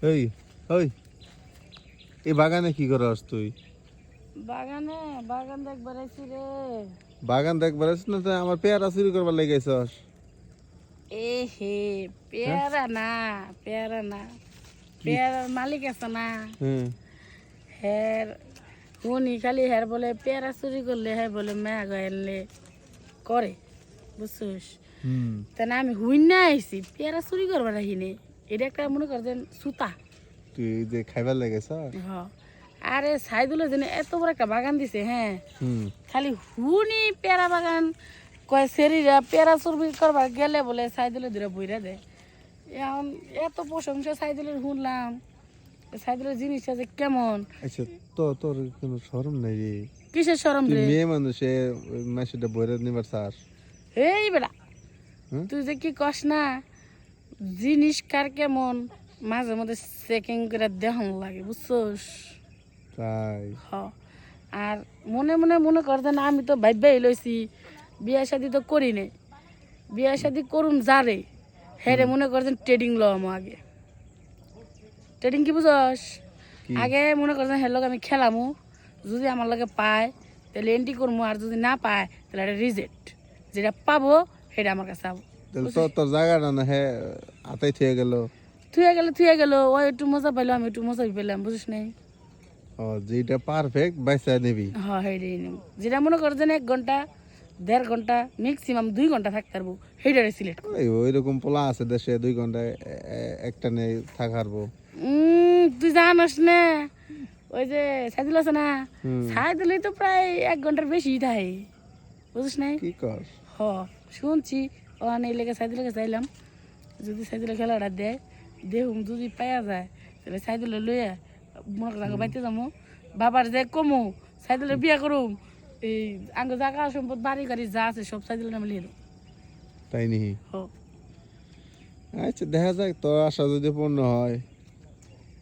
এই ওই এই বাগানে কি করস তুই? বাগান দেখবার আইছি রে। বাগান দেখবার আসিস না তো আমার পেয়ারা চুরি করবার লেগেছস? এ হে পেয়ারা না পেয়ারার মালিক আছে না, হুম। হের উনি খালি হের বলে পেয়ারা চুরি করলে হ্যাঁ বলে মেয়া গেলে করে, বুঝছিস? হুম। তাই না আমি হুই না আইছি পেয়ারা চুরি করবার আহিনি। এটা একটা মনে করছেন সুতা। তুই যে খাইবার লেগেছ? হ আরে সাইদুলের জন্য এত বড় একটা বাগান দিছে, হ্যাঁ হুম। খালি হুনি পেয়ারা বাগান কয় সেরিরা পেয়ারা চুরি করবার গেলে বলে সাইদুলের ধরে বইরা দেয়। এখন এত প্রশংসা সাইদুলের শুনলাম, সাইদুলের জিনিসটা যে কেমন। আচ্ছা তোর কোনো শরম নাই রে? কিসের শরম তুই রে? মেয়ে মানুষে মাসিটা বইরা নিবার চাস? এই বেটা হুম? তুই যে কি কস না, জিনিস কার কেমন মাঝে মধ্যে চেকিং করে দেখানো লাগে, বুঝছস? তাই? হ আর মনে মনে মনে করতে না আমি তো ভাইবাই লইছি বিয়া শাদি তো করি নাই, বিয়া শাদি করুন যারে হেরে মনে করছেন ট্রেডিং লম আগে। ট্রেডিং কি বুঝস? কি? আগে মনে করছেন হের লোক আমি খেলামু, যদি আমার লগে পায় তাহলে এন্ট্রি করবো, আর যদি না পায় তাহলে এটা রিজেক্ট। যেটা পাবো সেটা আমার কাছে আবো। তাহলে তোর জায়গাটা না হ্যাঁ হাতাই থিয়ে গেল? থুয়ে গেল ও একটু মজা পাইলো, আমি একটু মজা পেলাম, বুঝিস নাই? ও যেটা পারফেক্ট বাইসা নিবি? হ্যাঁ হেডে যেটা মনে করছেন 1 ঘন্টা 1.5 ঘন্টা ম্যাক্সিমাম 2 ঘন্টা থাকতে পারবো, হেডারে সিলেক্ট। ওই রকম পোলা আছে দেশে 2 ঘন্টায় একটা নেই থাকারবো। তুই জানাস না ওই যে সাইদুল আছে না, হুম। সাইদুলই তো প্রায় 1 ঘন্টার বেশি থাকে, বুঝিস নাই? কি কর? হ শুনছি ও এই লেগে সাইদুলের চাইলাম যদি সাইদুলের খেলাটা দেয় দেখুম, যদি পাওয়া যায় তাহলে সাইদুলের লইয়া মনে কর বাইতে যাবো, বাবার যে কমু সাইদুলের বিয়া করুম, এই আঙ্গ জায়গা সম্পদ বাড়ি গাড়ি যা আছে সব সাইদুলের নামে লিয়ে দেব। তাই নি? হ আচ্ছা দেখা যাক তোর আশা যদি পূর্ণ হয়।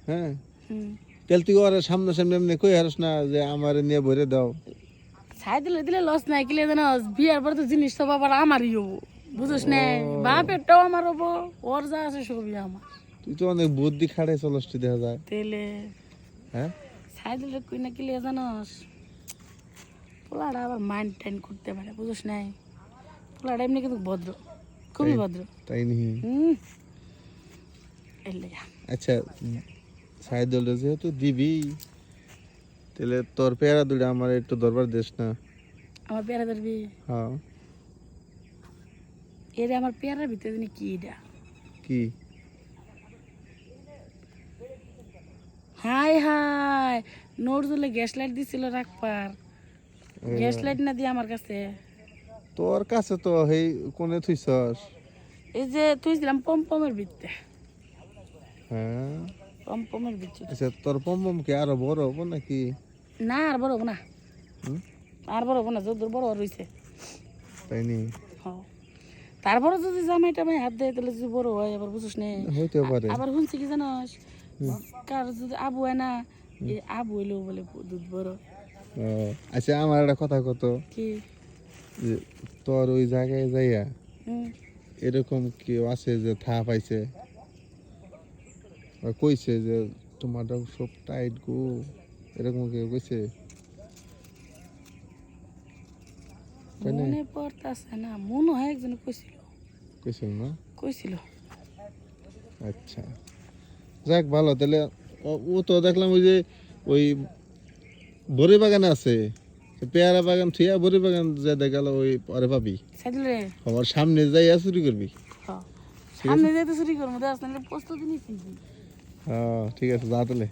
হ্যাঁ হুম তাহলে তুই ওর সামনাসামনি এমনি কই হারস না যে আমার নিয়ে ভরে দাও? সাইদুলের দিলে লস নাই, কিলে জানো বিয়ার পর তো জিনিস সব আবার আমারই হবো, বুঝিস না? ও। বাপেরটাও আমার হবো, ওর যা আছে সবই আমার। তুই তো অনেক বুদ্ধি খাড়ে চলস দেখা যায়। তেলে হ্যাঁ সাইদুলের কই না কিলে জানোস, পোলাটা আবার মাইন্ড টাইন করতে পারে, বুঝিস নাই? পোলাটা এমনি কিন্তু ভদ্র, খুবই ভদ্র। তাই নি? এর লেগা আচ্ছা সাইদুল যেহেতু দিবি তাহলে তোর পেয়ারা দুটা আমার একটু দরবার দেশ না? আমার পেয়ারা ধরবি? হ্যাঁ। এটা আমার পেয়ারার ভিতরে জানি কি এটা, কি? হাই হাই নজরুলে গ্যাস লাইট দিছিল রাখবার, গ্যাস লাইট না দিয়ে আমার কাছে তোর কাছে তো হেই কোনে থুইছস? এই যে তুইছিলাম পমপমের ভিতরে, হ্যাঁ। পমপমের ভিতরে। আচ্ছা তোর পম্পম কি আরো বড় হবো নাকি? না আর বড় হবো না, হুম? আর বড় হবো না, যদুর বড় রয়েছে। তাই নি? হ তারপরে যদি জামাইটা ভাই হাত দেয় তাহলে যদি বড় হয় আবার, বুঝিস না? হইতে পারে। আবার শুনছি কি জানোস, কার যদি আবু হয় না, এই আবু হইলেও বলে দুধ বড়। ও আচ্ছা আমার একটা কথা কত, কি? যে তোর ওই জায়গায় যাইয়া হুম এরকম কেউ আছে যে থা পাইছে বা কইছে যে তোমারটা সব টাইট গো, এরকম কেউ কইছে? কই নাই? মনে পড়তাছে না, মনে হয় একজন কইছিল। কইছিল না? কইছিল। আচ্ছা যাক ভালো তাহলে। ও তো দেখলাম ওই যে ওই বড়ি বাগানে আছে, পেয়ারা বাগান থুইয়া বড়ি বাগান যে দেখালো ওই পরে পাবি। সাইদুলে আমার সামনে যাই চুরি করবি। সামনে যেতে চুরি করবো, প্রস্তুতি নিচ্ছি। হ্যাঁ ঠিক আছে যা তাহলে।